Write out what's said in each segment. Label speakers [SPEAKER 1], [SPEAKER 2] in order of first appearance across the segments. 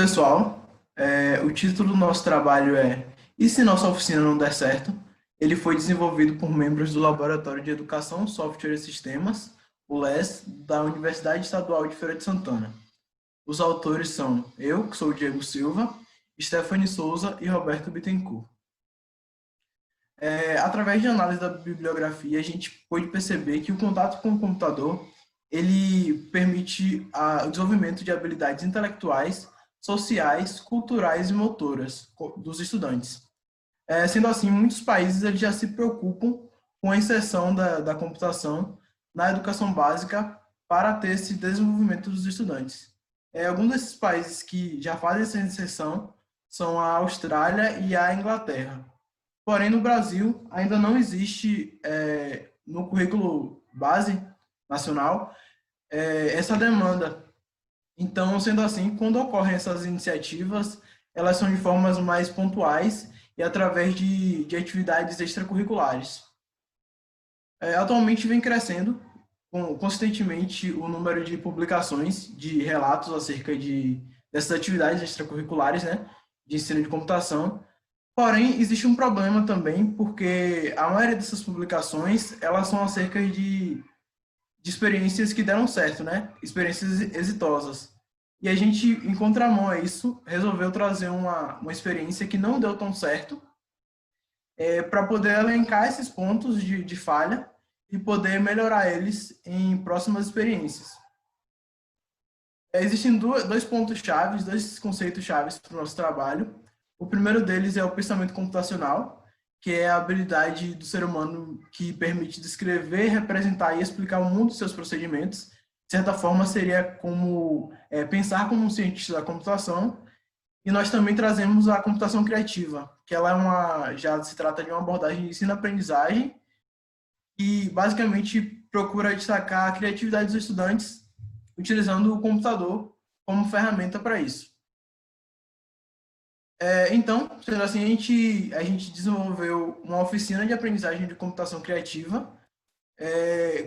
[SPEAKER 1] pessoal, o título do nosso trabalho é E se nossa oficina não der certo? Ele foi desenvolvido por membros do Laboratório de Educação, Software e Sistemas, o LES, da Universidade Estadual de Feira de Santana. Os autores são eu, que sou o Diego Silva, Stephanie Souza e Roberto Bittencourt. Através de análise da bibliografia, a gente pôde perceber que o contato com o computador ele permite o desenvolvimento de habilidades intelectuais, sociais, culturais e motoras dos estudantes. Sendo assim, muitos países eles já se preocupam com a inserção da computação na educação básica para ter esse desenvolvimento dos estudantes. Alguns desses países que já fazem essa inserção são a Austrália e a Inglaterra. Porém, no Brasil, ainda não existe no currículo base nacional essa demanda. Então, sendo assim, quando ocorrem essas iniciativas, elas são de formas mais pontuais e através de atividades extracurriculares. Atualmente vem crescendo consistentemente o número de publicações, de relatos acerca dessas atividades extracurriculares, né, de ensino de computação. Porém, existe um problema também, porque a maioria dessas publicações, elas são acerca de experiências que deram certo, né? Experiências exitosas. E a gente, em contramão a isso, resolveu trazer uma experiência que não deu tão certo, para poder elencar esses pontos de falha e poder melhorar eles em próximas experiências. Existem dois pontos chaves, dois conceitos chaves para o nosso trabalho. O primeiro deles é o pensamento computacional, que é a habilidade do ser humano que permite descrever, representar e explicar o mundo e seus procedimentos. De certa forma, seria como pensar como um cientista da computação. E nós também trazemos a computação criativa, que ela já se trata de uma abordagem de ensino-aprendizagem e basicamente procura destacar a criatividade dos estudantes utilizando o computador como ferramenta para isso. Então, sendo assim, a gente desenvolveu uma oficina de aprendizagem de computação criativa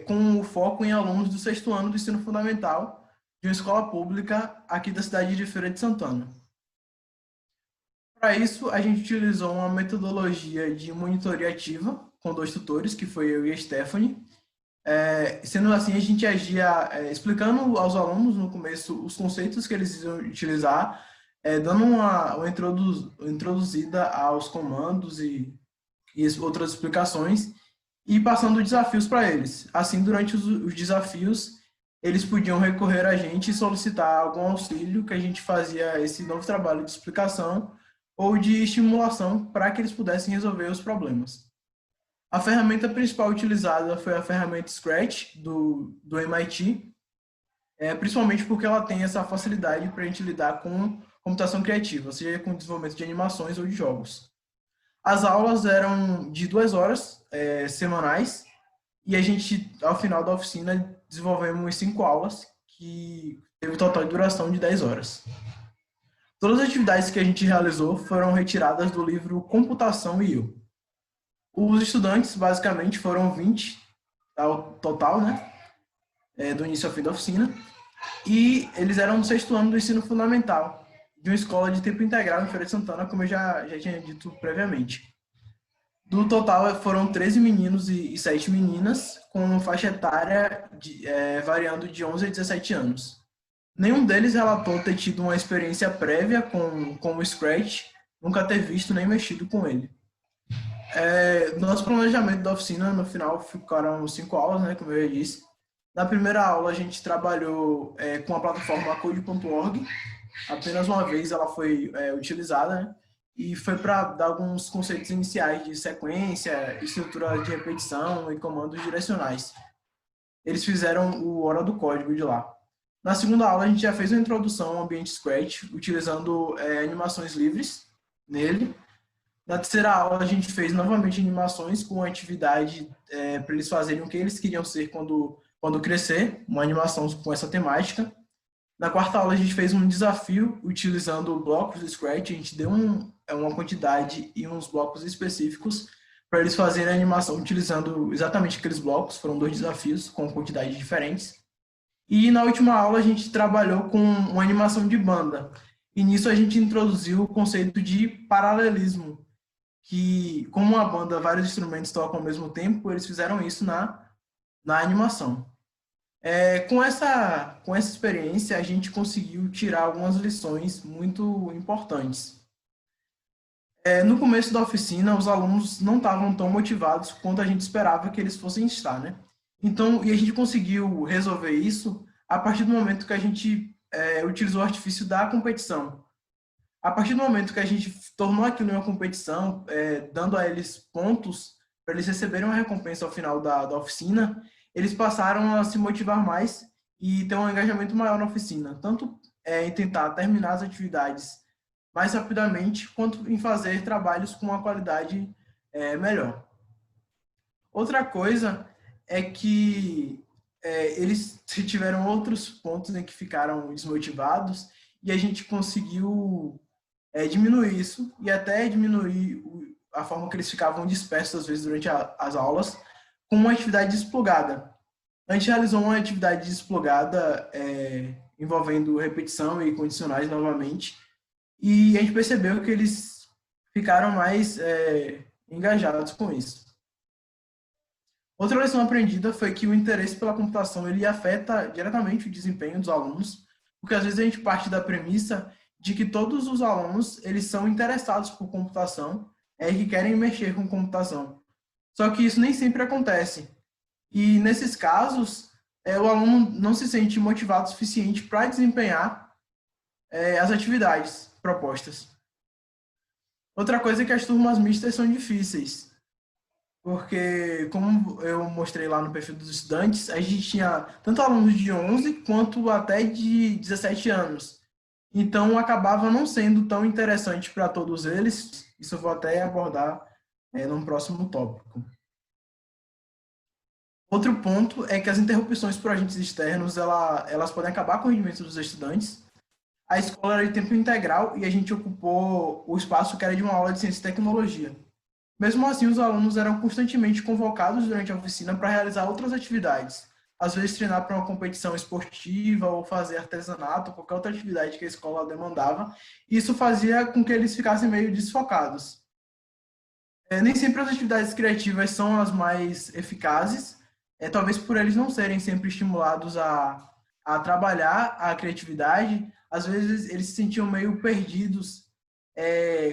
[SPEAKER 1] com o foco em alunos do 6º ano do ensino fundamental de uma escola pública aqui da cidade de Feira de Santana. Para isso, a gente utilizou uma metodologia de monitoria ativa com 2 tutores, que foi eu e a Stephanie. Sendo assim, a gente agia explicando aos alunos no começo os conceitos que eles iam utilizar, dando uma introduzida aos comandos e outras explicações e passando desafios para eles. Assim, durante os desafios, eles podiam recorrer a gente e solicitar algum auxílio que a gente fazia esse novo trabalho de explicação ou de estimulação para que eles pudessem resolver os problemas. A ferramenta principal utilizada foi a ferramenta Scratch, do MIT, principalmente porque ela tem essa facilidade para a gente lidar com computação criativa, seja com desenvolvimento de animações ou de jogos. As aulas eram de 2 horas semanais e a gente, ao final da oficina, desenvolvemos 5 aulas, que teve um total de duração de 10 horas. Todas as atividades que a gente realizou foram retiradas do livro Computação e Eu. Os estudantes, basicamente, foram 20 ao total, né, do início ao fim da oficina, e eles eram do 6º ano do ensino fundamental, de uma escola de tempo integral em Feira de Santana, como eu já tinha dito previamente. Do total, foram 13 meninos e 7 meninas, com faixa etária variando de 11 a 17 anos. Nenhum deles relatou ter tido uma experiência prévia com o Scratch, nunca ter visto nem mexido com ele. Nosso planejamento da oficina, no final, ficaram 5 aulas, né, como eu já disse. Na primeira aula, a gente trabalhou com a plataforma code.org. Apenas uma vez ela foi utilizada, né, e foi para dar alguns conceitos iniciais de sequência, estrutura de repetição e comandos direcionais. Eles fizeram o Hora do Código de lá. Na segunda aula, a gente já fez uma introdução ao ambiente Scratch, utilizando animações livres nele. Na terceira aula, a gente fez novamente animações com atividade para eles fazerem o que eles queriam ser quando crescer, uma animação com essa temática. Na quarta aula, a gente fez um desafio utilizando blocos do Scratch. A gente deu uma quantidade e uns blocos específicos para eles fazerem a animação utilizando exatamente aqueles blocos. Foram 2 desafios com quantidades diferentes. E na última aula, a gente trabalhou com uma animação de banda. E nisso a gente introduziu o conceito de paralelismo, que como uma banda, vários instrumentos tocam ao mesmo tempo, eles fizeram isso na animação. Com essa experiência, a gente conseguiu tirar algumas lições muito importantes. No começo da oficina, os alunos não estavam tão motivados quanto a gente esperava que eles fossem estar, né? Então, e a gente conseguiu resolver isso a partir do momento que a gente utilizou o artifício da competição. A partir do momento que a gente tornou aquilo uma competição, dando a eles pontos para eles receberem uma recompensa ao final da oficina, eles passaram a se motivar mais e ter um engajamento maior na oficina, tanto em tentar terminar as atividades mais rapidamente, quanto em fazer trabalhos com uma qualidade melhor. Outra coisa é que eles tiveram outros pontos em que ficaram desmotivados e a gente conseguiu diminuir isso e até diminuir a forma que eles ficavam dispersos às vezes durante as aulas com uma atividade desplugada. A gente realizou uma atividade desplugada envolvendo repetição e condicionais novamente e a gente percebeu que eles ficaram mais engajados com isso. Outra lição aprendida foi que o interesse pela computação ele afeta diretamente o desempenho dos alunos, porque às vezes a gente parte da premissa de que todos os alunos eles são interessados por computação e que querem mexer com computação. Só que isso nem sempre acontece. E nesses casos, o aluno não se sente motivado o suficiente para desempenhar as atividades propostas. Outra coisa é que as turmas mistas são difíceis, porque, como eu mostrei lá no perfil dos estudantes, a gente tinha tanto alunos de 11 quanto até de 17 anos. Então, acabava não sendo tão interessante para todos eles. Isso eu vou até abordar num próximo tópico. Outro ponto é que as interrupções por agentes externos, elas podem acabar com o rendimento dos estudantes. A escola era de tempo integral e a gente ocupou o espaço que era de uma aula de ciência e tecnologia. Mesmo assim, os alunos eram constantemente convocados durante a oficina para realizar outras atividades. Às vezes, treinar para uma competição esportiva ou fazer artesanato, qualquer outra atividade que a escola demandava. Isso fazia com que eles ficassem meio desfocados. Nem sempre as atividades criativas são as mais eficazes, talvez por eles não serem sempre estimulados a trabalhar a criatividade. Às vezes, eles se sentiam meio perdidos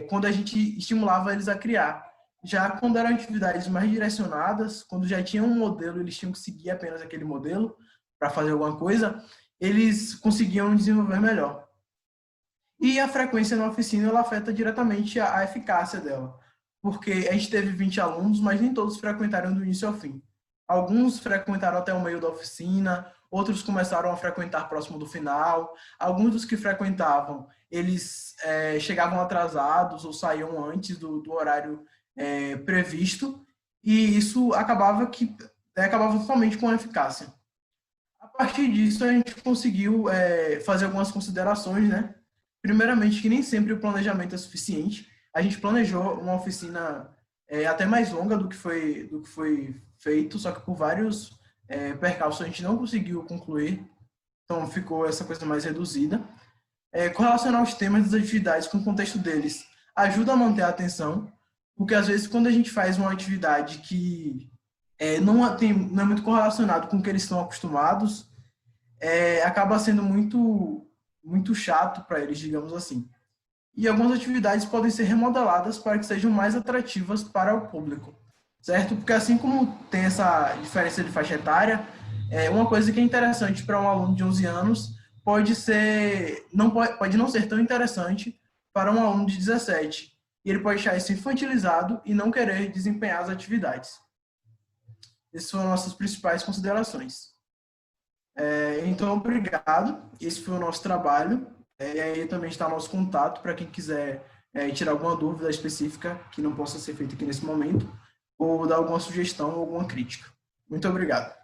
[SPEAKER 1] quando a gente estimulava eles a criar. Já quando eram atividades mais direcionadas, quando já tinham um modelo, eles tinham que seguir apenas aquele modelo para fazer alguma coisa, eles conseguiam desenvolver melhor. E a frequência na oficina, ela afeta diretamente a eficácia dela, porque a gente teve 20 alunos, mas nem todos frequentaram do início ao fim. Alguns frequentaram até o meio da oficina, outros começaram a frequentar próximo do final, alguns dos que frequentavam, eles chegavam atrasados ou saíam antes do horário previsto, e isso acabava totalmente com a eficácia. A partir disso, a gente conseguiu fazer algumas considerações, né? Primeiramente, que nem sempre o planejamento é suficiente. A gente planejou uma oficina até mais longa do que foi feito, só que por vários percalços a gente não conseguiu concluir, então ficou essa coisa mais reduzida. Correlacionar os temas das atividades com o contexto deles ajuda a manter a atenção, porque às vezes quando a gente faz uma atividade que não é muito correlacionado com o que eles estão acostumados, acaba sendo muito chato para eles, digamos assim. E algumas atividades podem ser remodeladas para que sejam mais atrativas para o público, certo? Porque assim como tem essa diferença de faixa etária, uma coisa que é interessante para um aluno de 11 anos pode não ser tão interessante para um aluno de 17. E ele pode achar isso infantilizado e não querer desempenhar as atividades. Essas foram nossas principais considerações. Então, obrigado. Esse foi o nosso trabalho. E aí também está nosso contato para quem quiser tirar alguma dúvida específica que não possa ser feita aqui nesse momento, ou dar alguma sugestão ou alguma crítica. Muito obrigado.